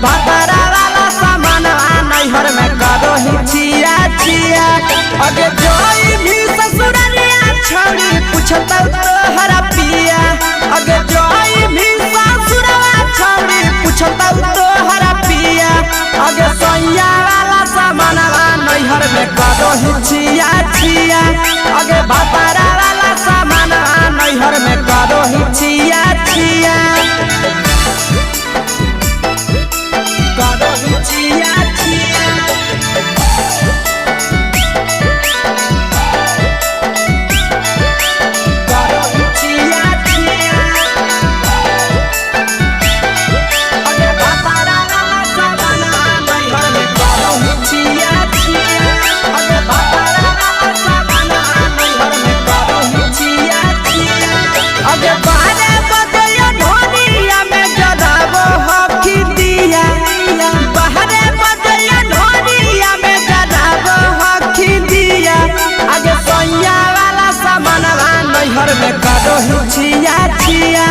भातारा वाला सामान नैहर में करो ही छिया छिया। अगे जोई भी ससुररिया छोड़ी पूछता तोहरा पिया। अगे जोई भी ससुरवा छोड़ी पूछता तोहरा पिया। अगे सैया वाला सामान नैहर में करो ही छिया छिया। अगे भातारा वाला सामान नैहर में करो ही छिया छिया। करो ही छिया छिया। करो ही छिया छिया। अगे भातारा वाला सामान नैहर में करो ही छिया छिया। अगे भातारा वाला सामान नैहर में करो ही छिया छिया। अगे बारे बदलिया ढोलिया में जलावो हकी दिया। बाहरे बदलिया ढोलिया में जलावो हकी दिया। अगे सैया वाला सामान नैहर में करो ही छिया छिया।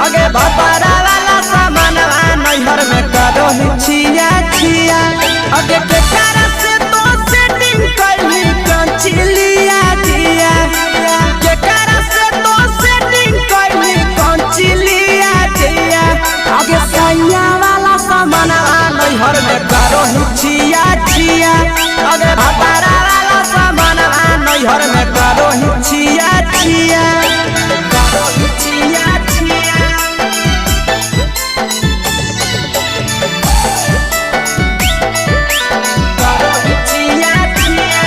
अगे भातारा वाला सामान नैहर में करो ही छिया छिया। अगे केकरा से तो सेटिंग कइली कंचिलिया दिया। केकरा से तो सेटिंग कइली कंचिलिया दिया। अगे सैया वाला सामान नैहर में करो ही छिया छिया। अगे भातारा वाला सामान नैहर में करो ही छिया छिया। करो ही छिया छिया। करो ही छिया छिया।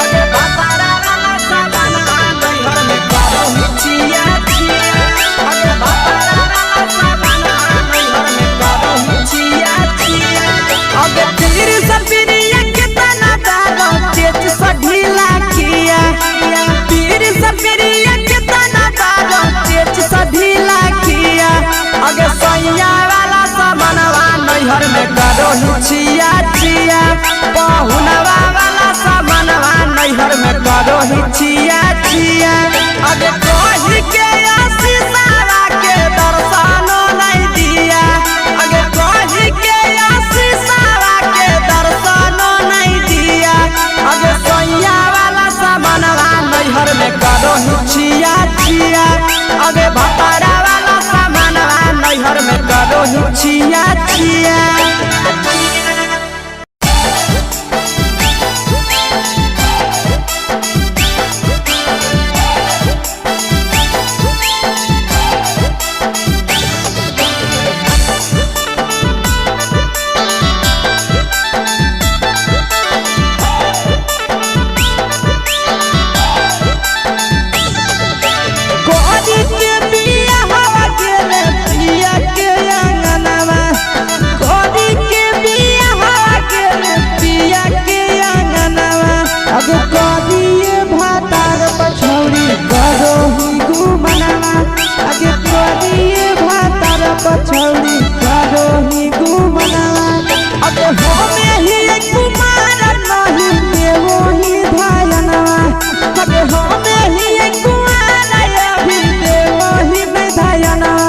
अगे भातारा वाला सामान नैहर में करो ही छिया छिया। अगे भातारा वाला सामान नैहर में करो ही छिया छिया। अगे तीर सपिरिया कितना दारो चेच सढीला किया। तीर सपिरिया कितना दारो चेच सढीला किया। अगे सैया वाला सामान नैहर में करो ही छिया छिया। पहुनवा वाला सामान नैहर में करो ही छिया छिया। अगे कही के आशीषवा के दर्शनो नहीं दिया। अगे कही के आशीषवा के दर्शनो नहीं दिया। अगे सैया वाला सामान नैहर में करो ही छिया छिया। अगे भातारा वाला सामान नैहर में करो ही छिया छिया। कोरी के बिया हवा गेले पिया के अंगनवा। कोरी के बिया हवा गेले पिया के अंगनवा। अगे कोरिए भातार पछौड़ी करो ही गुमनवा। अगे कोरिए भातार पछौड़ी करो ही गुमनवा। अगे होमे ही कुमार नहीं देवो ही धायनवा। अगे होमे ही कुमार अभी देवो ही धायनवा।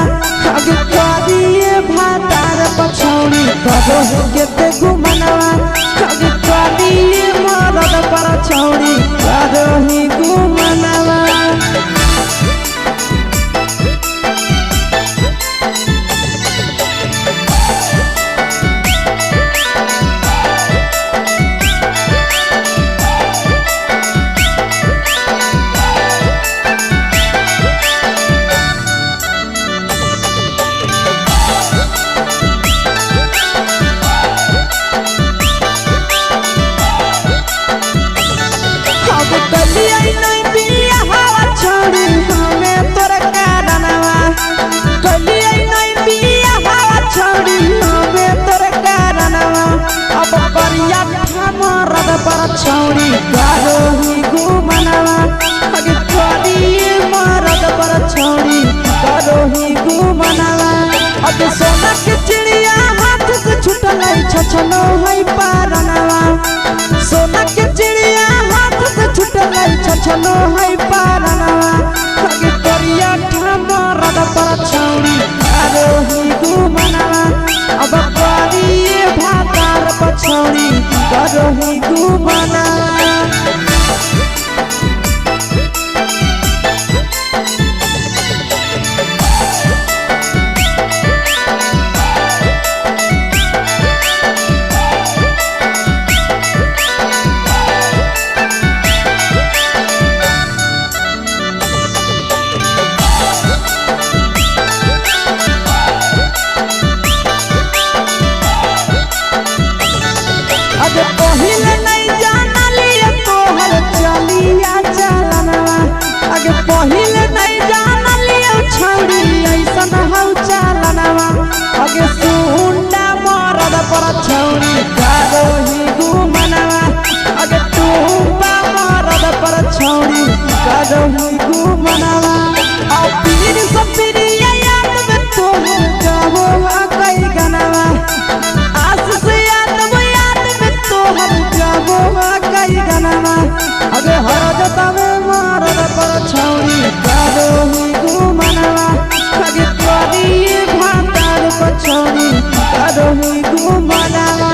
अगे कोरिए भातार पछौड़ी करो ही केते गुमनवा। अगे कोरिए मरद पछौड़ी करो ही गुमनवा। अब कलिया नहीं बिया हवा छोड़ी हमें तोरा कारणवा। कलिया नहीं बिया हवा छोड़ी हमें तोरा कारणवा। अब करिया मरद पछौड़ी करो ही गुमनवा। अगे कोरिए मरद पछौड़ी करो ही गुमनवा। अगे सोना के चिड़िया हाथ से छूटल छछनो है पारनवा। सोना के चिड़िया हाथ से छूटल छछनो है पारनवा। अगे करिया घुमना। अगे पहिले नहीं जानलिए तोहर चलिया चलनवा, अगे पहिले नहीं जानलिए छौरी ऐसन हौ चलनवा। अगे सुंडा मरद पर छौरी करोही घुमनवा, अगे टूपा मरद पर छौरी करोही घुमनवा। और पीर सपरिया याद में तोहर गावो कई गनवा, आस से तोहर जाबो कई गनवा। अगे हरजता में मरद पर छौरी करोही घुमनवा, अगे तोरी भातार पर छौरी करोही घुमनवा।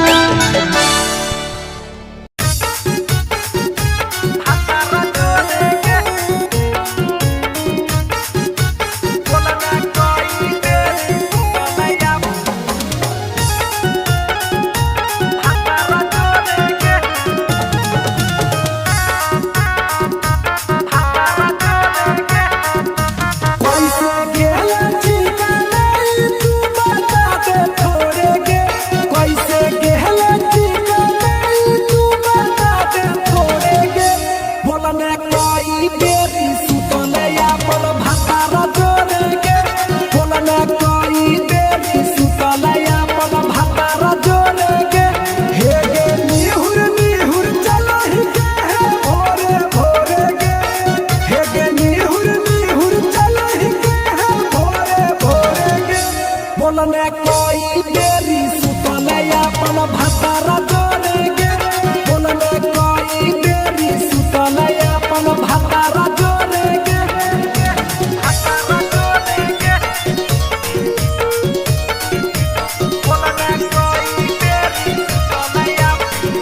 बोलने कोई देरी सुतले अपन भतारा जोड़ेगे, बोलने कोई देरी सुतले अपन भतारा जोड़ेगे।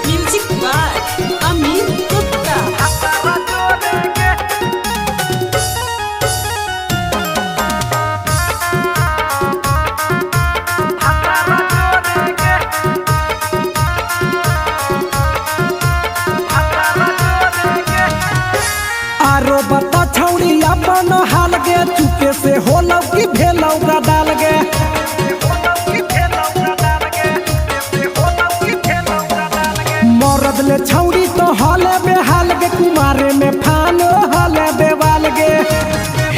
Music by Amit Gupta. आरो बता छौरी अपन हाल गे, चुपे से होलौ कि भेलौ डाल गे। मरद ले छौरी तो हले बेहाल गे, कुमारे में फानो हले बेवाल गे।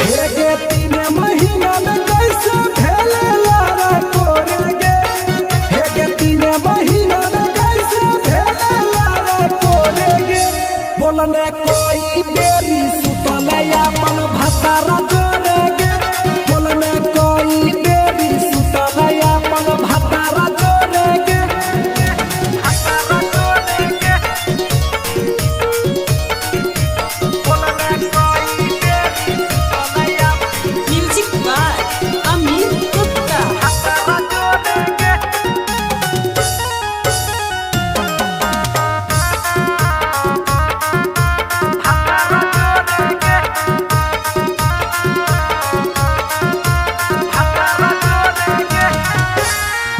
हे गे 3 महीना में कैसे भेले लारा तोरे गे, हे गे 3 महीना में कैसे भेले लारा तोरे गे। बोलने कोई देरी सुतले अपन भतारा जोड़ेगे, बोलने कोई देरी सुतले अपन भतारा जोड़ेगे। Music by Amit Gupta.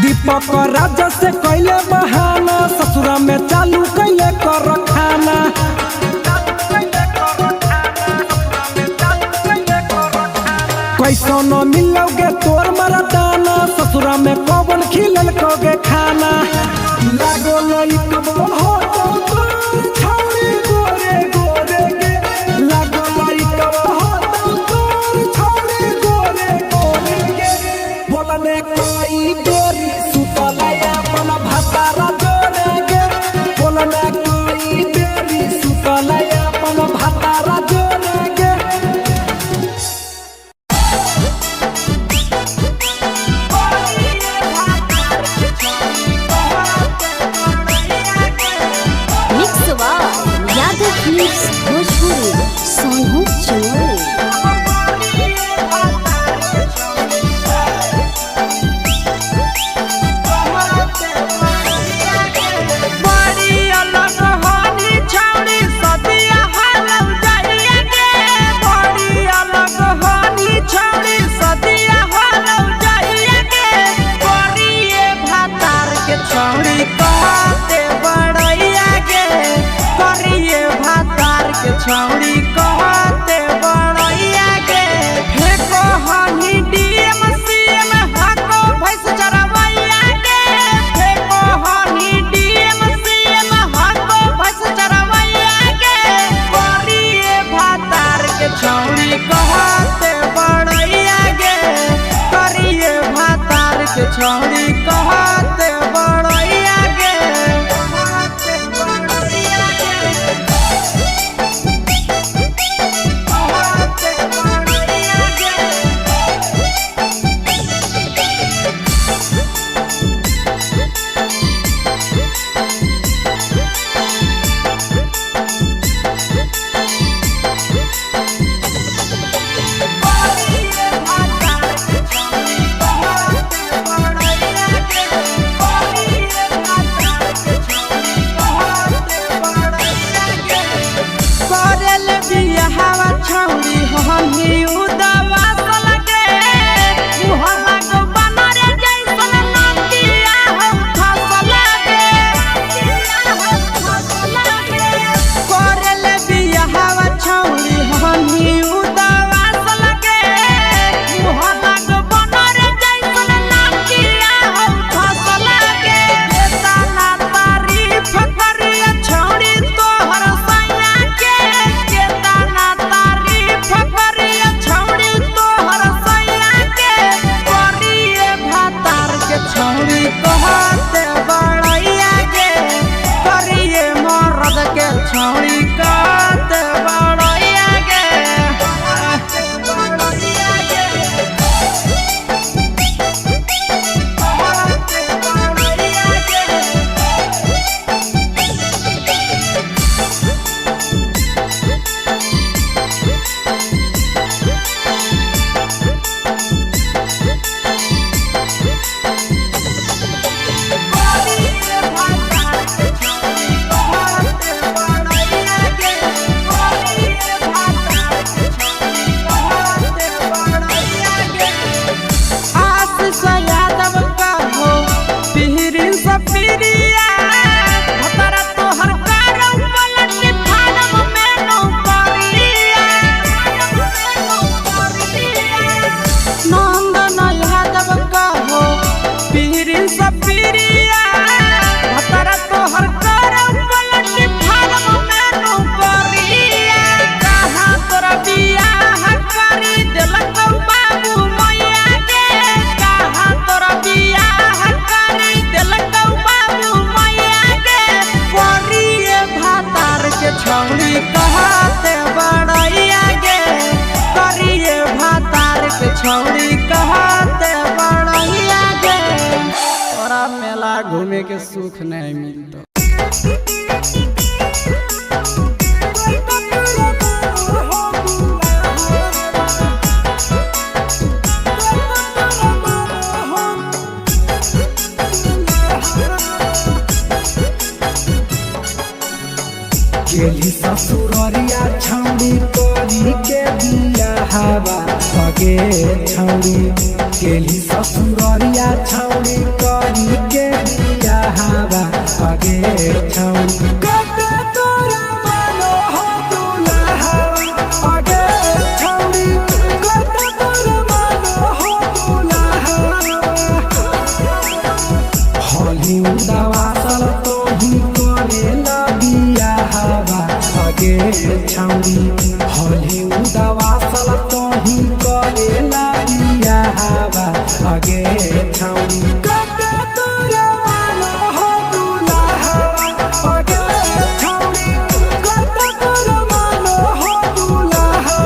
दीपक राजा से कैले बहाना, ससुरा में चालू कैले कर खाना। कैसो न मिलोगे तोर मरदाना, ससुरा में कौन खिलल कोगे खाना। लागो लई कब हो तो तोर छौरी गोरे गोरे गे, लागो लई कब हो तो तोर छौरी गोरे गोरे गे। बोलने कोई देरी सुतले अपन भतारा जोड़ेगे, बोलने कोई देरी सुतले अपन भतारा जोड़ेगे। छौड़ी कहते बड़ैया गे फेको हनी डीएम सीएम हाको भैंस चरवैया गे फेको हनी डीएम सीएम हाको भैंस चरवैया गे करिए भातार के छौड़ी कहते बड़ैया गे करिए भातार के छौड़ी कहते बड़ैया गे छौड़ी हमी उदवा लगे मुहल्ला को बनरे जैसन नदिया हम फसल करल बियाहवा छौड़ी हमी उदवा लगे मुहल्ला को बनरे जैसन नदिया हम फसल केतना तारीफ करिए छौड़ी तोहर सैया के केतना फकरिया छौड़ी तोहर सैया के करिए भातार के छौड़ी कहते बड़ैया गे करिए मर्द के छौड़ी कहते बड़ैया गे छौड़ी कहते बड़ैया गे करिए भातार के छौड़ी कहते बड़ैया गे तोरा मेला घूमे के सुख नहीं मिलता गेली ससुररिया छौड़ी करी के दिया हवा सगे छौड़ी गेली ससुररिया छौड़ी करी के दिया हवा सगे छौड़ी कते तोरा मानो हो दुल्हा अगे छौड़ी कते तोरा मानो हो दुल्हा होली उदावा सल तो ही करे लबिया हवा सगे छौड़ी होली उदावा सल तो ही करे लबिया हवा सगे छौड़ी कते तोरा मानो हो दुल्हा अगे छौड़ी कते तोरा मानो हो दुल्हा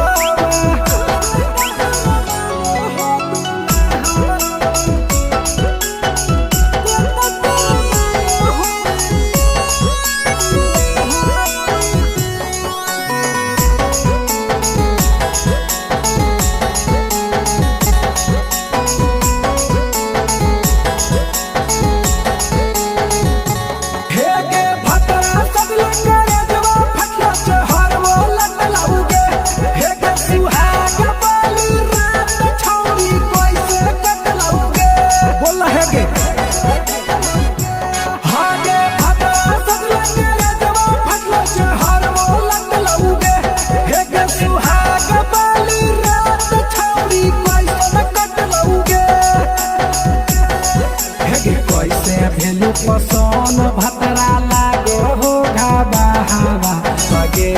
पसंद भतरा लागो हो घाबा हवा आगे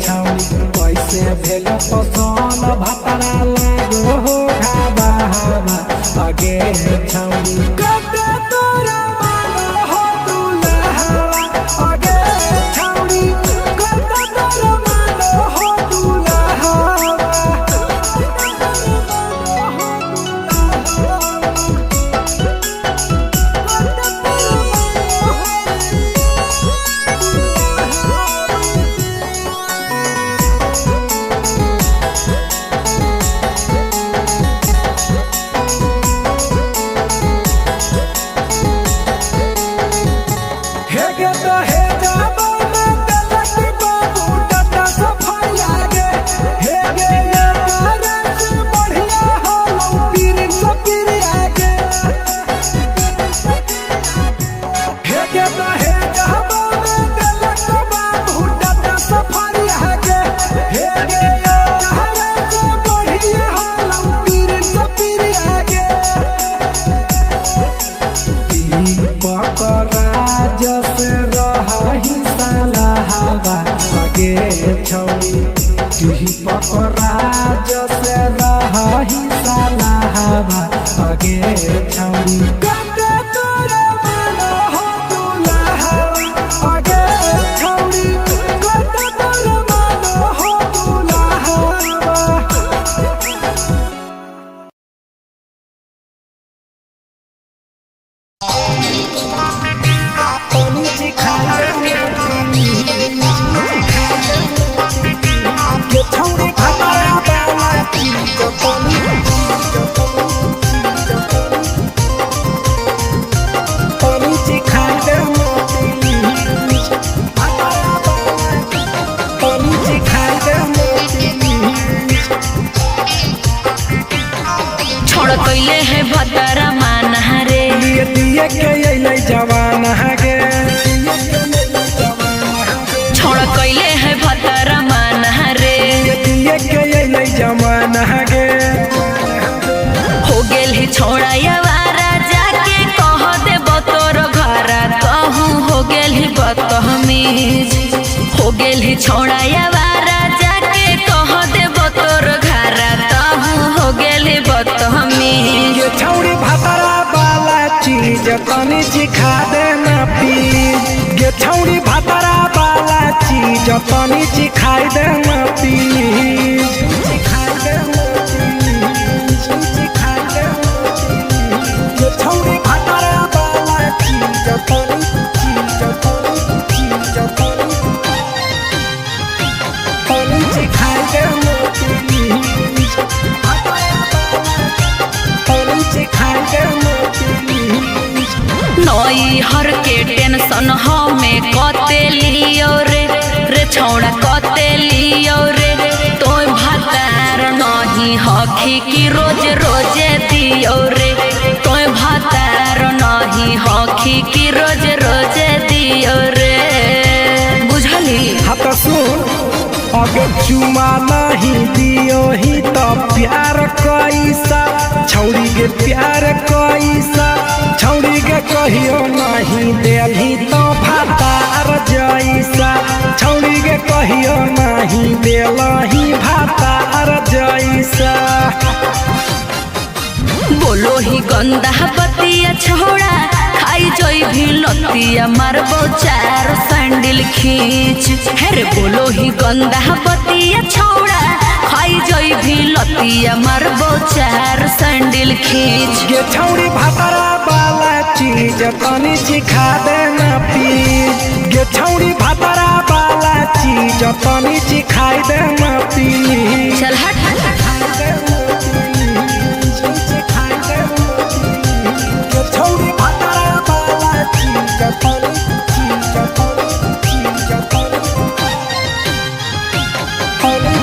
छौड़ी कैसे भेल पसंद भतरा लागो हो घाबा हवा आगे छौड़ी कते तोरा मानो हो दुल्हा आगे छौड़ी कते तोरा मानो हो दुल्हा तुही पकड़ा जैसे रही साला हवा आगे छौड़ी कते तोरा मानो हो दुल्हा आगे छौड़ी कते तोरा मानो हो दुल्हा कैले है भतरा मान रे दिए के अइलै जवान गे छोड़ कैले है भतरा मान रे दिए के अइलै जवान गे हो गेल ही छोड़ा यावारा जाके कह दे बतोर घरा कहूँ हो गेल ही बदतमीज हो गेल ही छोड़ा यावारा जाके कह दे बतोर घरा कहूँ हो गेल ही बदतमीज छौड़ी भतरा वाला चीज तनी सिखा देना प्लीज गे छौड़ी भतरा वाला चीज तनी सिखाई देना प्लीज सिखाई देना प्लीज सिखाई देना गे छौड़ी भतरा वाला चीज तनी सिखाई देना प्लीज नई हर के टेंशन हमें कते लियो रे छौड़ा कते लियो रे तोय भातार नहीं हखी की रोज रोजे दियो रे तोय भातार नहीं हखी की रोज रोजे दियो रे बुझली हाथ सुन अगर चुमा नहीं दियो ही तो प्यार कैसा छौड़ी के प्यार कैसा छौड़ी के कहियो नहीं देलही तो भातार जैसा छौड़ी के कहियो नहीं देलही भातार जैसा बोलो ही गंदा बतिया छोड़ा खाई जोई भी लतिया मारबो चार सैंडल खींच हेरे बोलो ही गंदा बतिया छोड़ा खाई जोई भी लतिया मारबो चार सैंडल खींच गे छौड़ी भतरा वाला चीज तनी सिखा देना प्लीज गे छौड़ी भतरा वाला चीज तनी सिखाई देना प्लीज चल हट छौड़ी भतरा वाला चीज तनी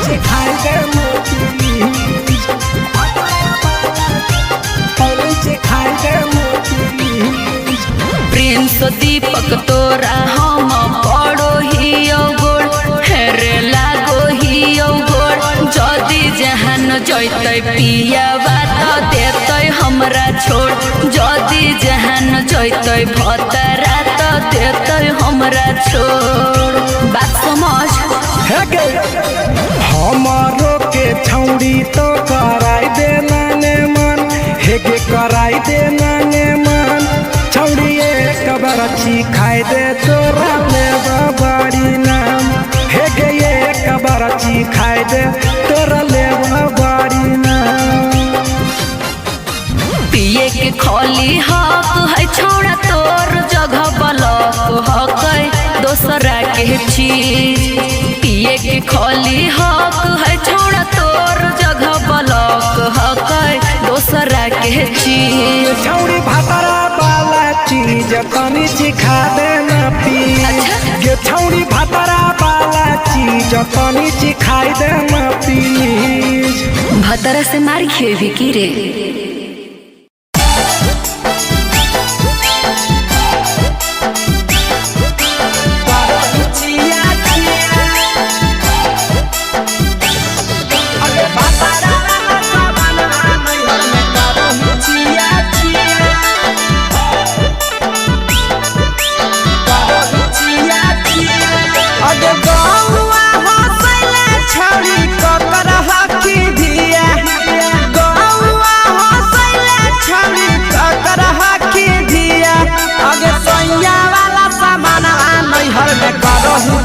सिखाई देना प्लीज सिखाई देना प्लीज प्रिंस दीपक तोरा हम पड़ो ही गोड़ हेरे लागो ही गोड़ जदी जहान जैते पिया बात देते हमरा छोड़ जदी जहान जैते भतरा तो हमरा छोड़ बात समझ हे गे हमारो के छौड़ी तो कराई दे नाने मन हे गे कराई दे नाने मन छौड़ी एक बरची खाई दे तोरा ले बाड़ी नाम हे गे एक बरची खाई दे तोरा ले बाड़ी नाम पिए के खोली हक है छोड़ा तोर जगह बलक हक दोसरा के चीज पिए के खोली हक है छोड़ा तोर जगह बलक हक दोसरा के चीज छौड़ी भातरा वाला चीज तनी चिखा देना पीज ये छौड़ी भातरा वाला चीज तनी चिखाई देना पीज भतरा से मार खेबी की रे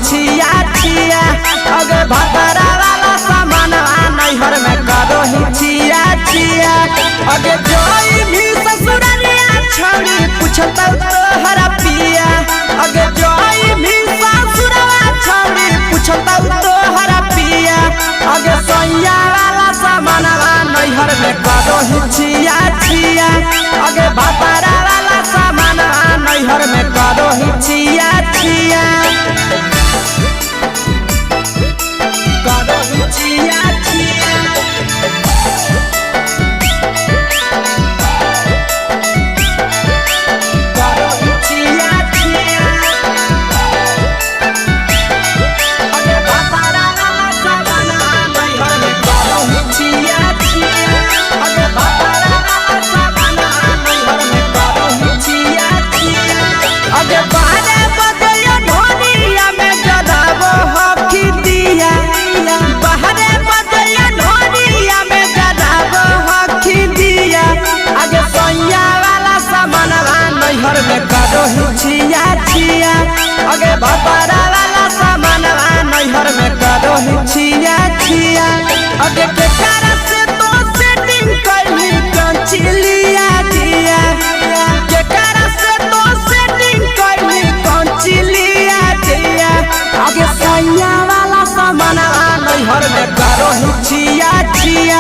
छिया छिया अगे भतरा वाला सामान नैहर में करो ही छिया छिया अगे जोई भी ससुरलिया छौड़ी पूछत तोहरा पिया अगे जोई भी ससुरवा छौड़ी पूछत तोहरा पिया अगे सैया वाला सामान नैहर में करो ही छिया छिया अगे भतरा वाला सामान नैहर में करो ही छिया छिया छिया छिया करो छिया छिया अगे भतरा वाला सामान नैहर में करो छिया छिया अगे भतरा वाला सामान नैहर में करो छिया छिया अगे बारे बदलियो ढोलिया में जलावो हकी दिया बहरे बदलिया ढोलिया में जलावो हकी दिया आगे सैया वाला सामान नैहर में करो छिया छिया आगे भतरा वाला सामान नैहर में करो छिया छिया आगे के कारण से तो सेटिंग करनी कंचिलिया दिया के कारण से तो सेटिंग करनी कंचिलिया दिया आगे सैया वाला सामान नैहर में करो छिया छिया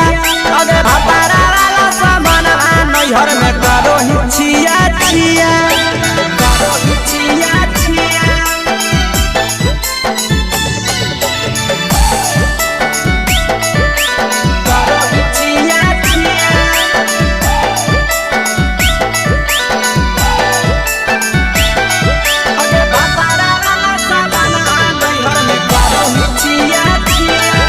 अगे भतरा वाला सामान नैहर में करो छिया छिया करो छिया छिया करो छिया छिया अगे भतरा वाला सामान नैहर में करो छिया छिया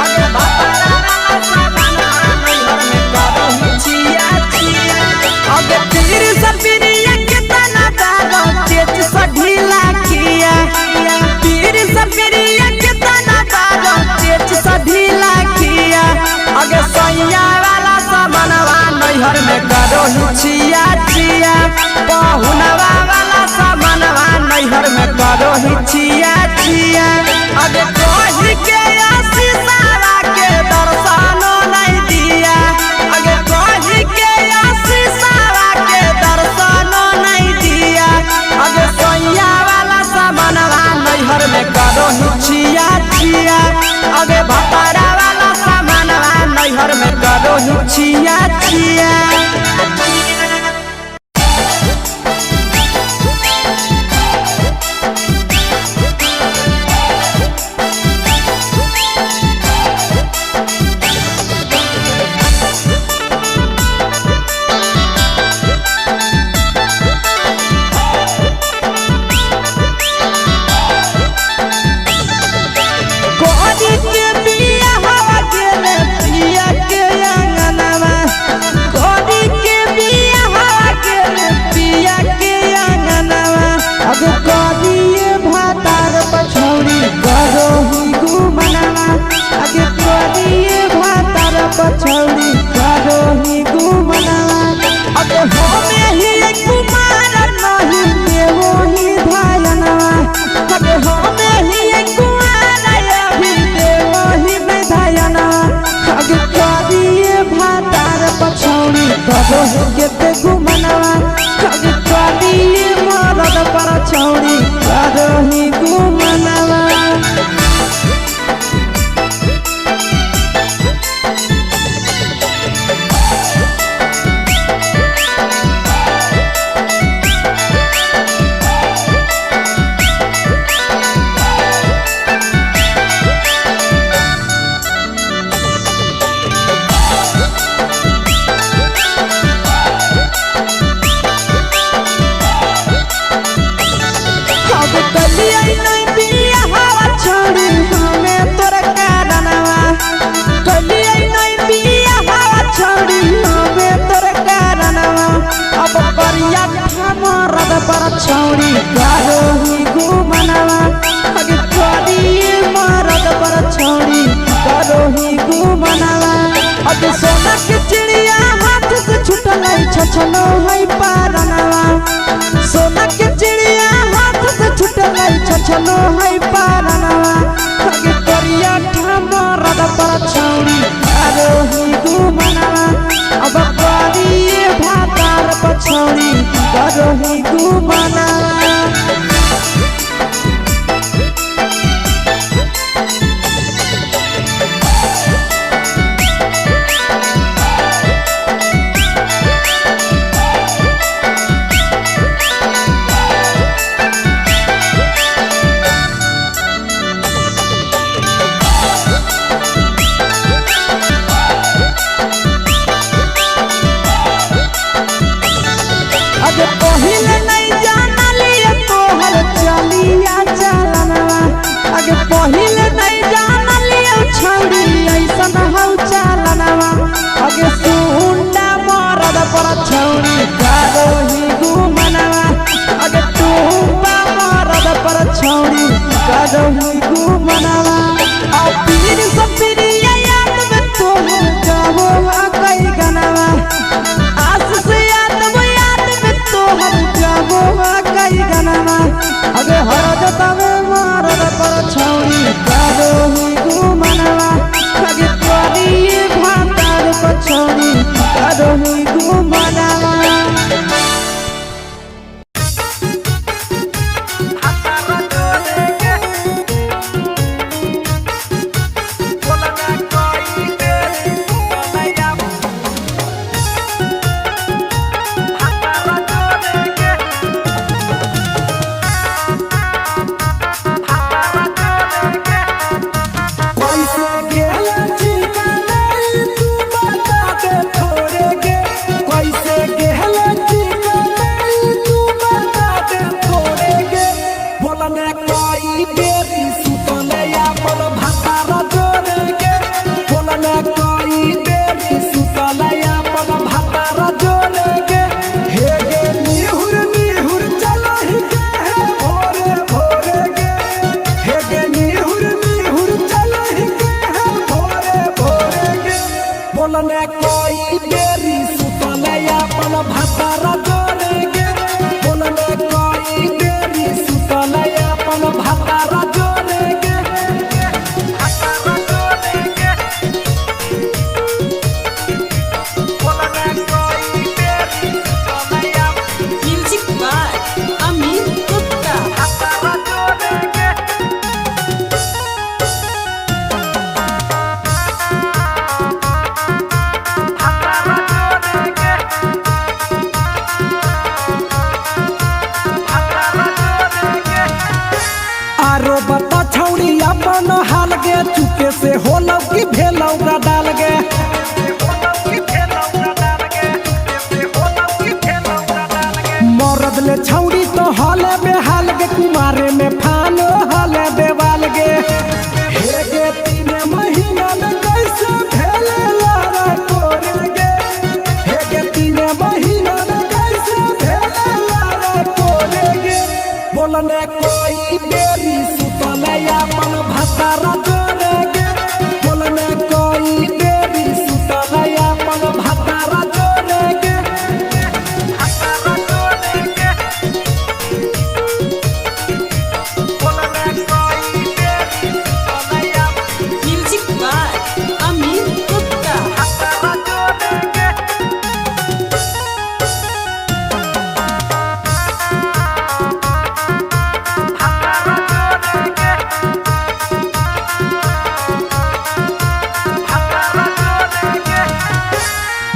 अगे भतरा वाला सामान नैहर में करो छिया छिया अगे तीर सपिरिया कितना दारो तेज सढीला किया तीर सपिरिया कितना दारो तेज सढीला किया अगे सैया वाला सामान नैहर में करो छिया छिया पहुनवा वाला सामान नैहर में करो छिया छिया अगे कोही के आशीषावा के दर्शनो नहीं दिया अगे कोही के आशीषावा के दर्शनो नहीं दिया अगे सैया वाला सामान नैहर में करो छिया छिया अगे भतरा वाला सामान नैहर में करो छिया छिया कोरी के बिया हवा गेले पिया के अंगनवा कोरी के बिया हवा गेले पिया के अंगनवा अब कोरी छौड़ी करोही घुमनवा अगे करिए मरद पर छौड़ी करोही घुमनवा अगे सोना के चिड़िया हाथ से छूटल छछनो है पारनवा सोना के चिड़िया हाथ से छूटल छछनो है पारनवा अगे करिया मरद पर छौड़ी करोही घुमनवा अब करिए भातार पर छौड़ी करोही घुमनवा अगे पहिले नहीं जानलिए तोहर चलिया चलनवा अगे पहिले नहीं जानलिए छौड़ी ऐसन हौ चलनवा अगे सुंडा मरद पर छौड़ी करोही घुमनवा अगे टूपा मरद पर छौड़ी करोही घुमनवा आ पीर सब पीरिया याद में तोहर गावो कई गनवा आस से कई गनवा अगे हरद तवे मरद पर छौड़ी करोही घुमनवा अगे करिए भातार पर छौड़ी करोही घुमनवा चुके से होलौ की भेलौ का डाल गे मरद ले छौड़ी तो हले बेहाल गे कुमारे में फान हले देवाल गे हे गे 3 महीना में कैसे भेले लारा कोरे गे हे गे 3 महीना में कैसे भेले लारा कोरे गे बोलने कोई बेरी सुतले अपन भतारा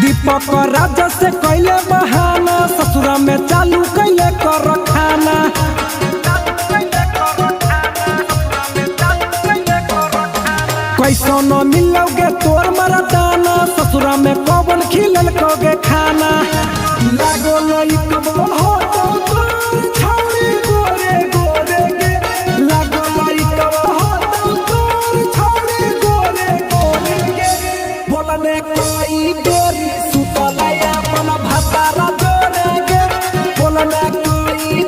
दीपक राजा से कैले बहाना ससुरा में चालू कैले कर खाना कैसो न मिलोगे तोर मरदाना ससुरा में कौन खिलल कोगे खाना लागो लई कब हो तो तोर छौरी गोरे गोरे गे लागो लई कब हो तो तोर छौरी गोरे गोरे गे बोलने कोई गोरी सुतलया अपन भतारा जोरे गे बोलने कोई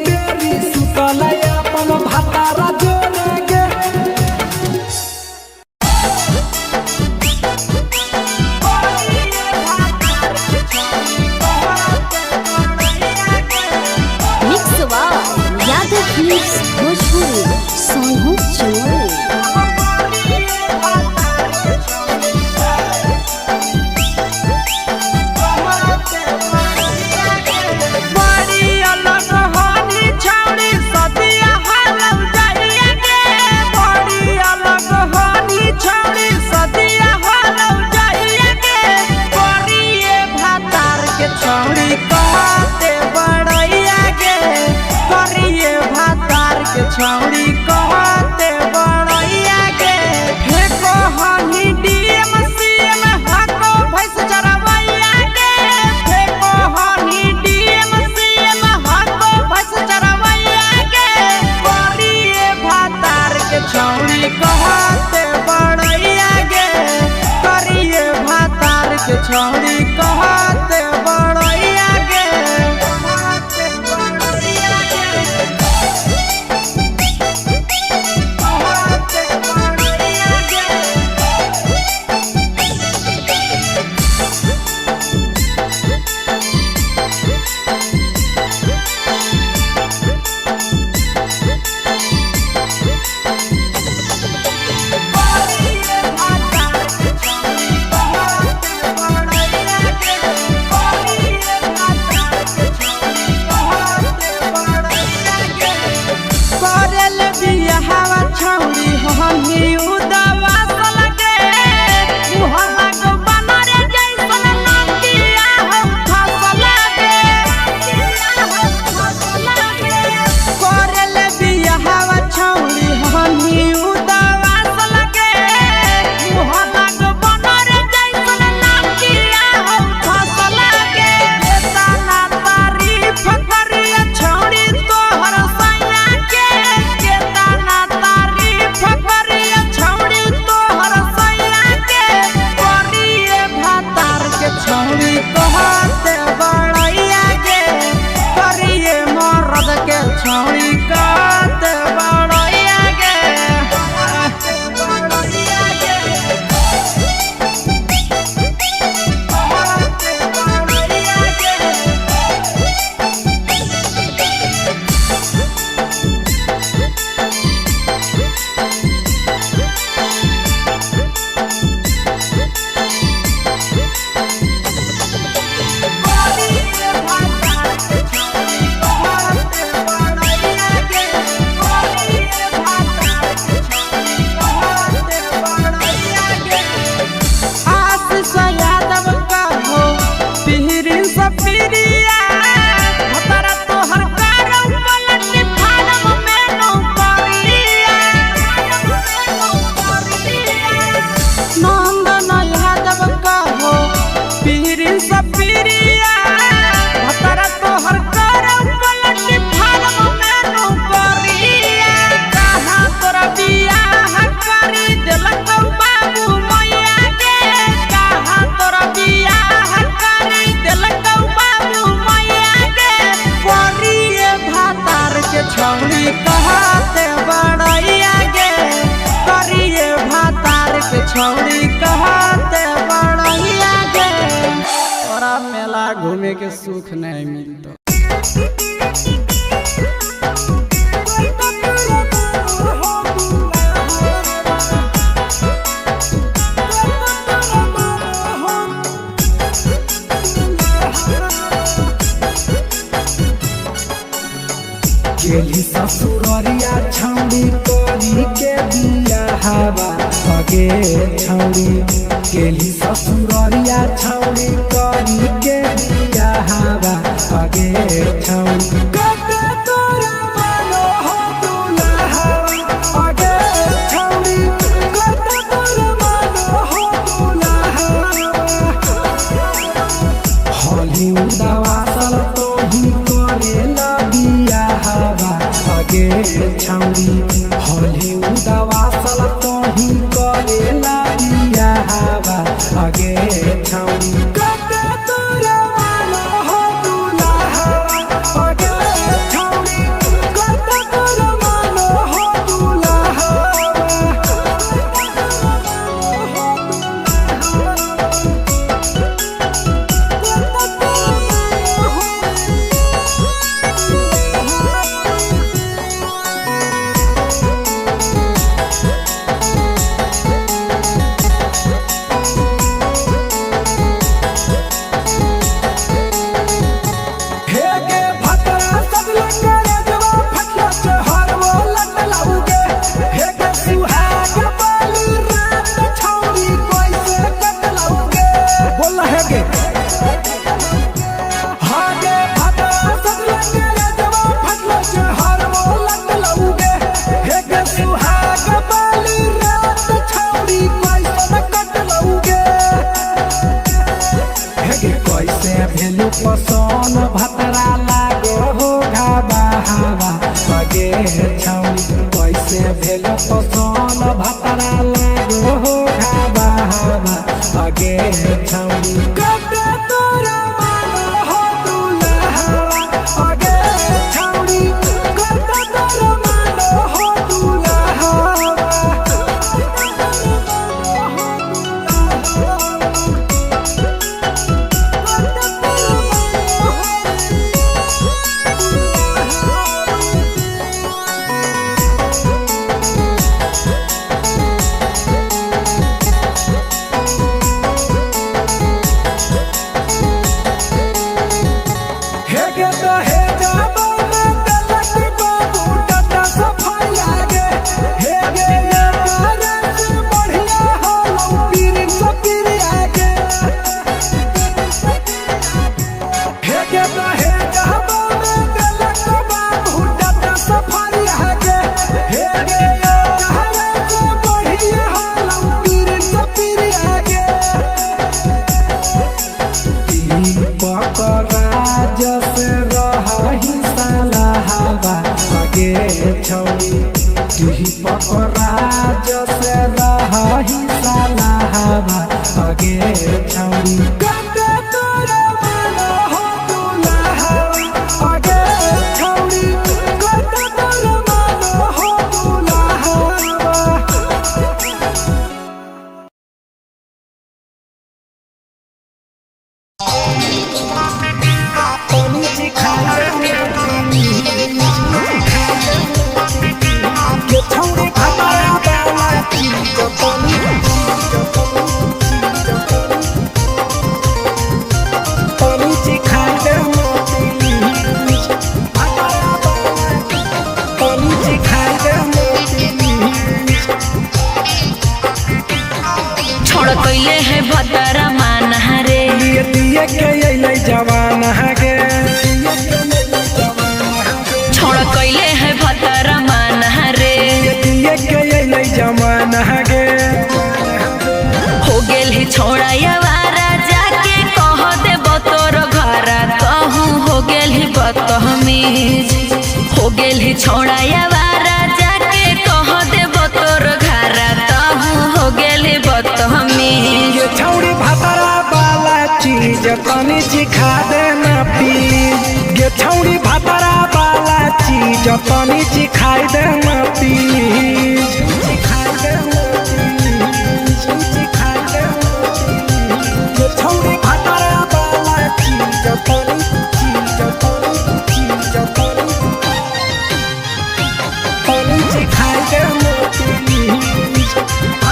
के छौड़ी कहते बड़ैया के फेको हनी डीएम सीएम हको भैंस चरवैया के फेको हनी डीएम सीएम हको भैंस चरवैया के करिए भातार के छौड़ी कहते बड़ैया के करिए भातार के छौड़ी कहते बड़ैया के छौड़ी हमी उदवा लगे मुहला को बनरे जैसन नंदिया हम फसल लगे करल बियाहवा छौड़ी हमी उदवा लगे मुहला को बनरे जैसन नंदिया हम फसल लगे केतना तारीफ करिया छौड़ी तोहर सैया के केतना तारीफ करिया छौड़ी तोहर सैया के करिए भातार के छौड़ी कहते बड़ैया के करिए मर्द के छौड़ी कहते बड़ैया के आशीष यादव का हो पिहरी सपिरिया भतरा तोहर कारौ पलटी फारम में नौकरिया नंदन यादव का हो पिहरी सपिरिया भतरा तोहर कारौ पलटी फारम में नौकरिया कहाँ तोरा बियाह करी देलकौ बाबू मैया के कहाँ तोरा बियाह करी देलकौ बाबू मैया के करिए भातार के छौड़ी कहते बड़ैया के करिए भातार के छौड़ी कहते बड़ैया के तोरा मेला घूमे के सुख नहीं मिलता गेली ससुररिया छौड़ी करी के बियाहवा सगे छौड़ी गेली ससुररिया छौड़ी करी के बियाहवा सगे छौड़ी कते तोरा मानो हो दुल्हा अगे छौड़ी कते तोरा मानो हो दुल्हा होली उदावा सल तो ही करेला बियाहवा सगे छौड़ी होली उदावा सल तो ही करेला बियाहवा सगे छौड़ी कते तोरा मानो हो दुल्हा अगे छौड़ी कते तोरा मानो हो दुल्हा कैसे भेल पसंद भतरा लागो हो घाबा हवा आगे छौड़ी कते तोरा मानो हो दुल्हा आगे छौड़ी कते तोरा मानो हो दुल्हा पकराज से रही साला हवा आगे छौड़ी कते तोरा मानो हो दुल्हा आगे छौड़ी कते तोरा मानो हो दुल्हा छोड़ कैले है भतरा मान रे दिए के अइलै जवान गे छोड़ कैले है भतरा मान रे दिए के अइलै जवान गे हो गेल ही छोड़ा यावारा जाके कह देब तोर घरा कहूँ हो गेल ही बदतमीज हो गेल ही छोड़ा यावारा जाके कह देब तोर घरा कहूँ हो गेल ही बदतमीज ये छौड़ी भतरा वाला चीज तनी सिखा देना प्लीज ये छौड़ी भतरा वाला चीज तनी सिखाई देना प्लीज सिखाई देना प्लीज सिखाई देना प्लीज ये छौड़ी भतरा वाला चीज तनी सिखाई देना प्लीज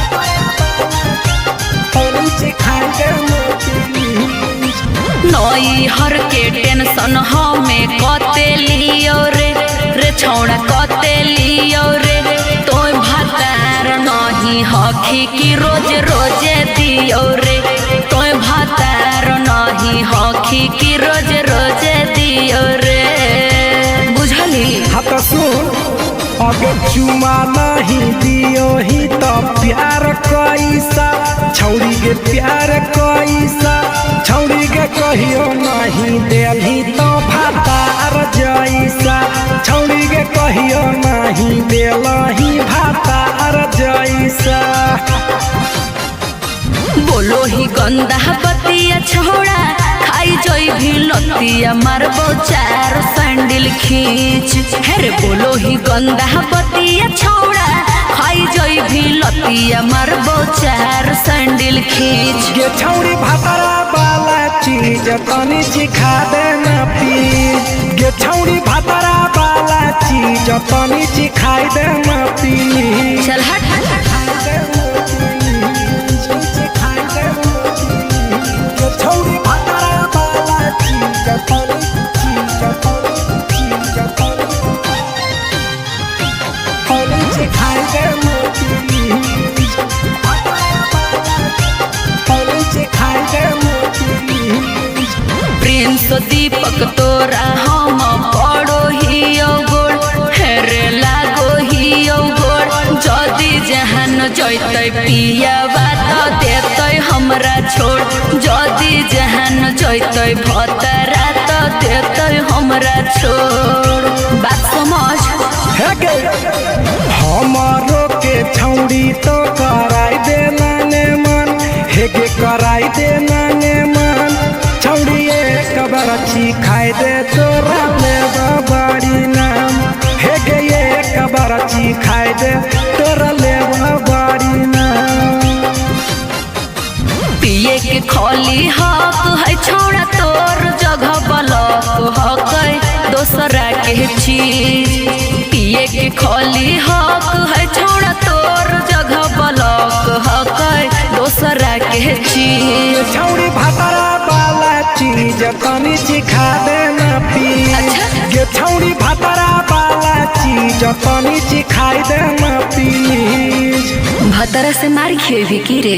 नई हर के टेंशन हमें कते लियो रे छौड़ा कते लियो रे तो भतार नहीं हखी की रोज रोजे दियो रे तो भतार नहीं हखी की रोज रोजे दियो रे बुझली हाथ सुन अगर चुमा नहीं दियो ही तो प्यार कैसा छौड़ी के प्यार कैसा छौड़ी के कहियो नहीं देली तो भातार जैसा छौड़ी के कहियो नहीं देलही भातार जैसा बोलो ही गंदा बतिया छोड़ा खाई जोई भी लतिया मारबो चार सैंडल खींच हेरे बोलो ही गंदा बतिया छोड़ा खाई जोई भी लतिया मारबो चार सैंडल खींच ये छौड़ी भतरा वाला चीज तनी सिखा देना प्लीज ये छौड़ी भतरा वाला चीज तनी सिखाई देना प्लीज चल हट छौड़ी भतरा वाला चीज तनी सिखाई देना प्लीज सिखाई देना प्लीज प्रिंस दीपक तोरा हम पड़ो ही गोल हेरे लागो ही गोल जदी जहान जैतै पिया बात देतै हमरा छोड़ जदी जहान जैतै भतरा तो देतै हमरा छोड़ बात समझ हे गे हमारो के छौड़ी तो कराई दे नाने मन हे गे कराई दे नाने मन छौड़ी एक बरछी खाई दे तोरा ले बाड़ी नाम हे गे एक बरछी खाई दे तोरा ले बाड़ी नाम पिए के खोली हक है छोड़ा तोर जगह बलक हक दोसरा के चीज पिए के खोली हक है छोड़ा तोर जगह बलक हक दोसरा के चीज छौड़ी भातरा वाला चीज तनी सिखा दे ना पी गे छौड़ी भातरा वाला चीज तनी सिखाई दे ना पी भतरा से मारी खेबी की रे।